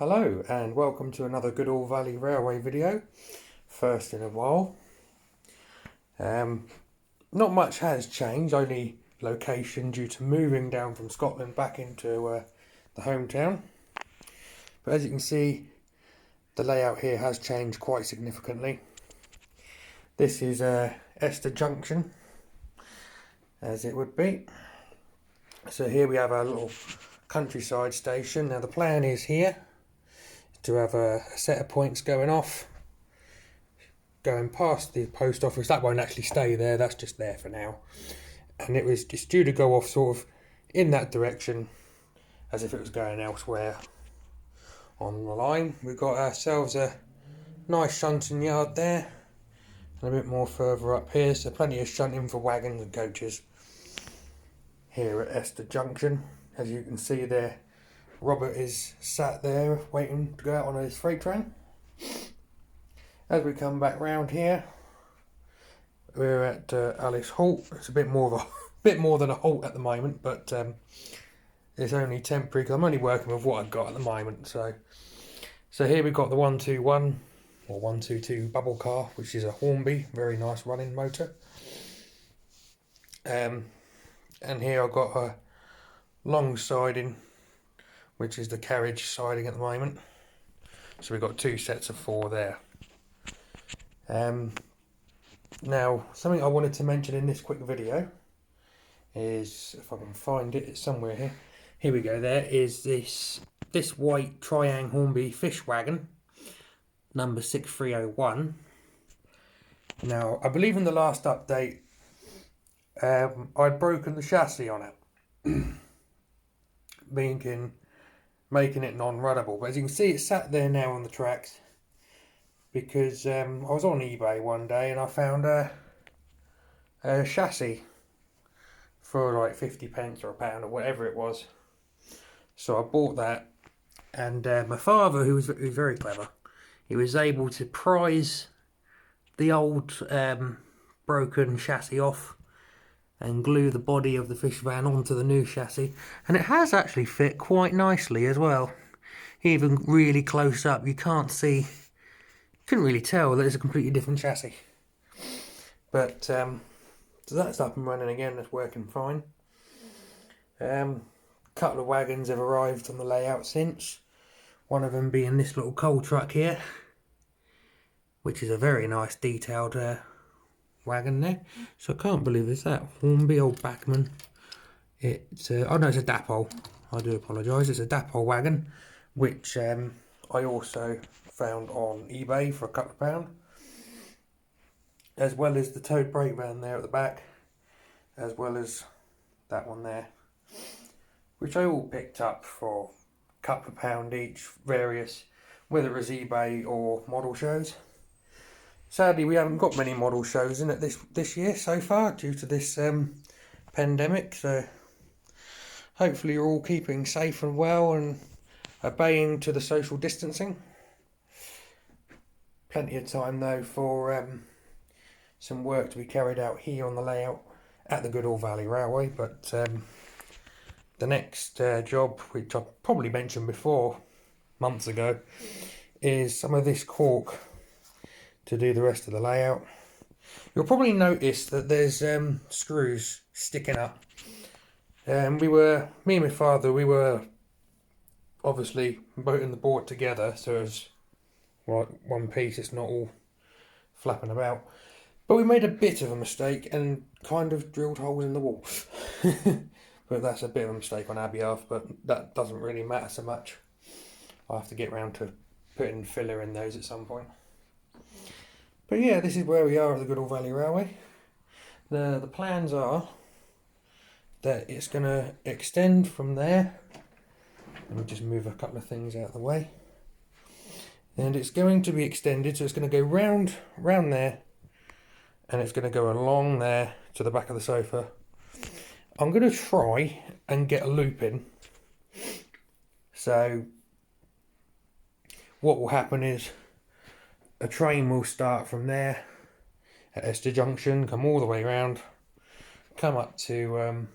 Hello and welcome to another Goodall Valley Railway video, first in a while. Not much has changed, only location due to moving down from Scotland back into the hometown. But as you can see, the layout here has changed quite significantly. This is Esther Junction, as it would be. So here we have our little countryside station. Now the plan is here to have a set of points going off, going past the post office. That won't actually stay there, that's just there for now. And it was just due to go off sort of in that direction as if it was going elsewhere on the line. We've got ourselves a nice shunting yard there and a bit more further up here, so plenty of shunting for wagons and coaches here at Esther Junction. As you can see there, Robert is sat there waiting to go out on his freight train. As we come back round here, we're at Alice Halt. It's a bit more than a halt at the moment, but it's only temporary because I'm only working with what I've got at the moment. So here we've got the 121 or 122 bubble car, which is a Hornby, very nice running motor. And here I've got a long siding, which is the carriage siding at the moment. So we've got two sets of four there. Now, something I wanted to mention in this quick video is, if I can find it, it's somewhere here. Here we go. There is this white Triang Hornby fish wagon, number 6301. Now, I believe in the last update, I'd broken the chassis on it, making it non-runnable. But as you can see, it's sat there now on the tracks because I was on eBay one day and I found a chassis for like 50 pence or a pound or whatever it was. So I bought that, and my father, who was very clever, he was able to prise the old broken chassis off and glue the body of the fish van onto the new chassis, and it has actually fit quite nicely as well. Even really close up, you couldn't really tell that it's a completely different chassis. But so that's up and running again, that's working fine. Couple of wagons have arrived on the layout since, one of them being this little coal truck here, which is a very nice detailed wagon there. So I can't believe it's that Hornby old Backman. It's oh no, it's a Dapol. I do apologise. It's a Dapol wagon, which I also found on eBay for a couple of pounds, as well as the towed brake van there at the back, as well as that one there, which I all picked up for a couple of pounds each, various, whether it was eBay or model shows. Sadly, we haven't got many model shows in it this year so far due to this pandemic. So hopefully you're all keeping safe and well and obeying to the social distancing. Plenty of time though for some work to be carried out here on the layout at the Goodall Valley Railway. But the next job, which I probably mentioned before months ago, is some of this cork to do the rest of the layout. You'll probably notice that there's screws sticking up. Me and my father, we were obviously bolting the board together so it's one piece, it's not all flapping about. But we made a bit of a mistake and kind of drilled holes in the wall. But that's a bit of a mistake on our behalf, but that doesn't really matter so much. I'll have to get round to putting filler in those at some point. But yeah, this is where we are at the Goodall Valley Railway. The plans are that it's going to extend from there. Let me just move a couple of things out of the way. And it's going to be extended, so it's going to go round there, and it's going to go along there to the back of the sofa. I'm going to try and get a loop in. So what will happen is a train will start from there at Esther Junction, come all the way round, come up to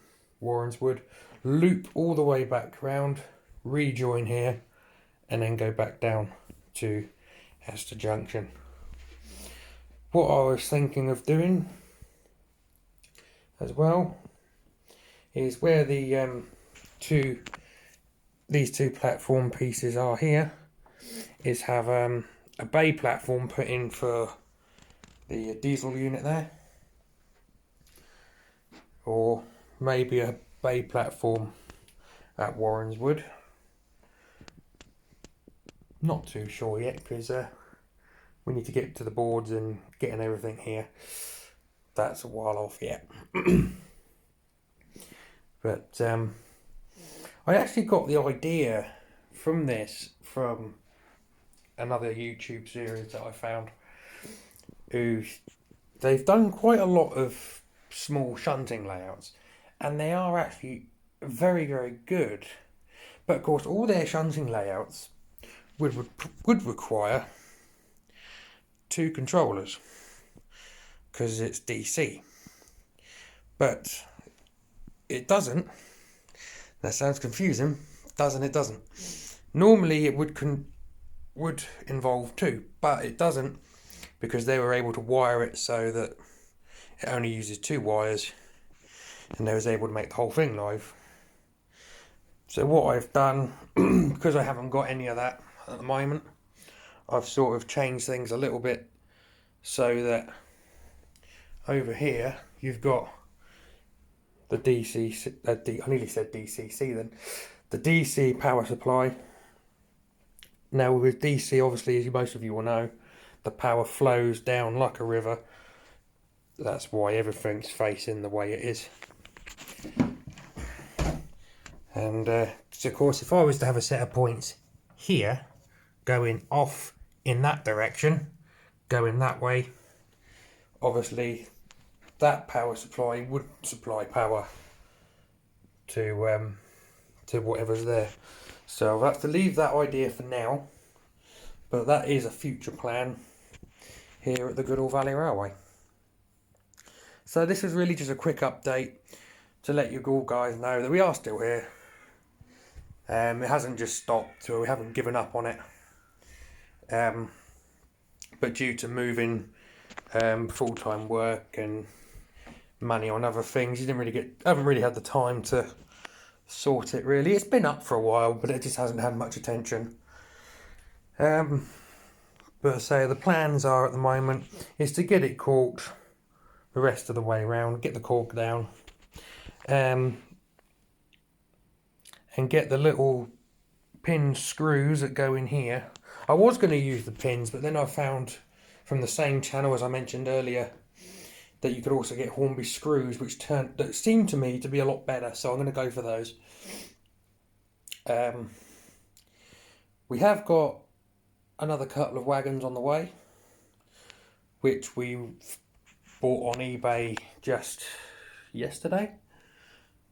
Warrenswood, loop all the way back round, rejoin here, and then go back down to Hester Junction. What I was thinking of doing as well is where the these two platform pieces are here, is have a bay platform put in for the diesel unit there, or maybe a bay platform at Warrenswood. Not too sure yet, because we need to get to the boards and getting everything here. That's a while off yet. But I actually got the idea from this from another YouTube series that I found. They've done quite a lot of small shunting layouts, and they are actually very, very good. But of course, all their shunting layouts would require two controllers, because it's DC. But it doesn't. That sounds confusing. It doesn't. Normally it would involve two, but it doesn't, because they were able to wire it so that it only uses two wires, and they was able to make the whole thing live. So what I've done, because I haven't got any of that at the moment, I've sort of changed things a little bit, so that over here you've got the DC, I nearly said DCC then, the DC power supply. Now with DC, obviously, as most of you will know, the power flows down like a river. That's why everything's facing the way it is. And so of course, if I was to have a set of points here, going off in that direction, going that way, obviously that power supply would supply power to whatever's there. So I'll have to leave that idea for now, but that is a future plan here at the Goodall Valley Railway. So this is really just a quick update to let you all guys know that we are still here. It hasn't just stopped, or we haven't given up on it. But due to moving, full-time work and money on other things, haven't really had the time to sort it really. It's been up for a while, but it just hasn't had much attention. But so the plans are at the moment is to get it caulked the rest of the way around, get the caulk down, and get the little pin screws that go in here. I was going to use the pins, but then I found from the same channel as I mentioned earlier that you could also get Hornby screws, that seemed to me to be a lot better, so I'm going to go for those. We have got another couple of wagons on the way, which we bought on eBay just yesterday.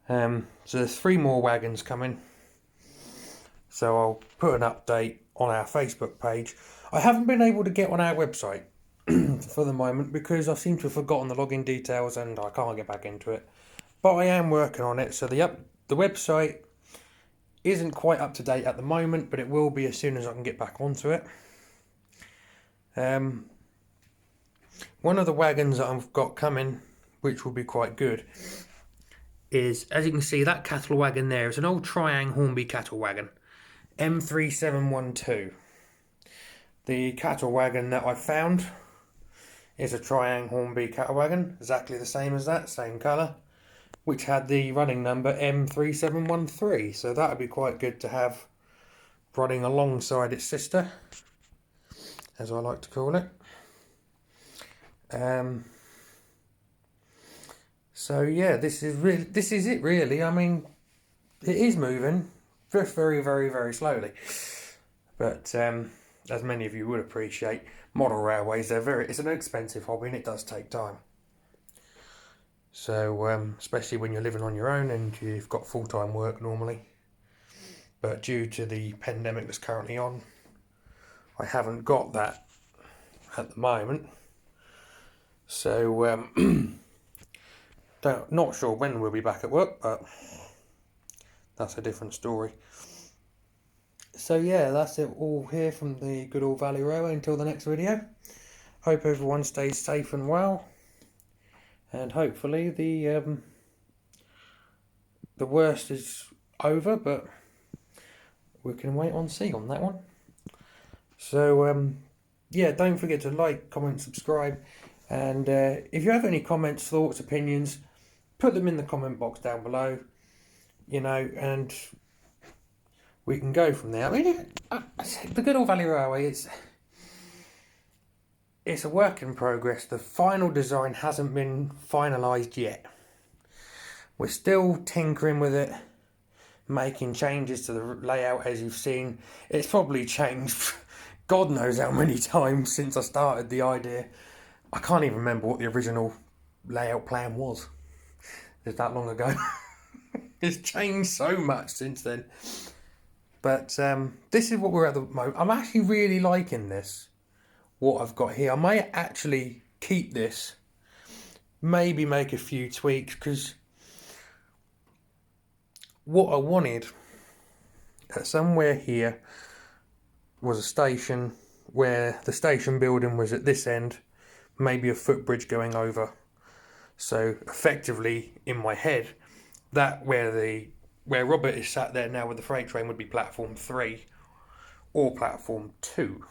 So there's 3 more wagons coming. So I'll put an update on our Facebook page. I haven't been able to get on our website for the moment because I seem to have forgotten the login details and I can't get back into it. But I am working on it. So the website isn't quite up to date at the moment, but it will be as soon as I can get back onto it. One of the wagons that I've got coming, which will be quite good, is, as you can see, that cattle wagon there is an old Triang Hornby cattle wagon, M3712. The cattle wagon that I found is a Triang Hornby cattle wagon, exactly the same as that, same colour, which had the running number M3713. So that would be quite good to have running alongside its sister, as I like to call it. So yeah, this is it really. I mean, it is moving, just very, very, very slowly. But as many of you would appreciate, model railways, it's an expensive hobby and it does take time. So especially when you're living on your own and you've got full-time work normally. But due to the pandemic that's currently on, I haven't got that at the moment. So not sure when we'll be back at work, but that's a different story. So yeah, that's it all here from the Goodall Valley Railway until the next video. Hope everyone stays safe and well, and hopefully the worst is over, but we can wait and see on that one. So yeah, don't forget to like, comment, subscribe, and if you have any comments, thoughts, opinions, put them in the comment box down below, you know, and we can go from there. I mean, the Goodall Valley Railway, it's a work in progress. The final design hasn't been finalised yet. We're still tinkering with it, making changes to the layout. As you've seen, it's probably changed God knows how many times since I started the idea. I can't even remember what the original layout plan was. It's that long ago. It's changed so much since then. But this is what we're at the moment. I'm actually really liking this, what I've got here. I might actually keep this, maybe make a few tweaks, because what I wanted somewhere here was a station where the station building was at this end, maybe a footbridge going over. So effectively, in my head, that where Robert is sat there now with the freight train would be platform 3 or platform 2.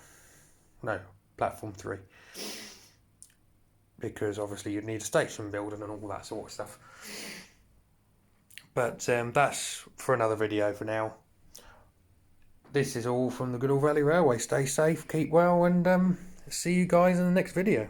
No, platform 3. Because obviously you'd need a station building and all that sort of stuff. But that's for another video for now. This is all from the Goodall Valley Railway. Stay safe, keep well, and see you guys in the next video.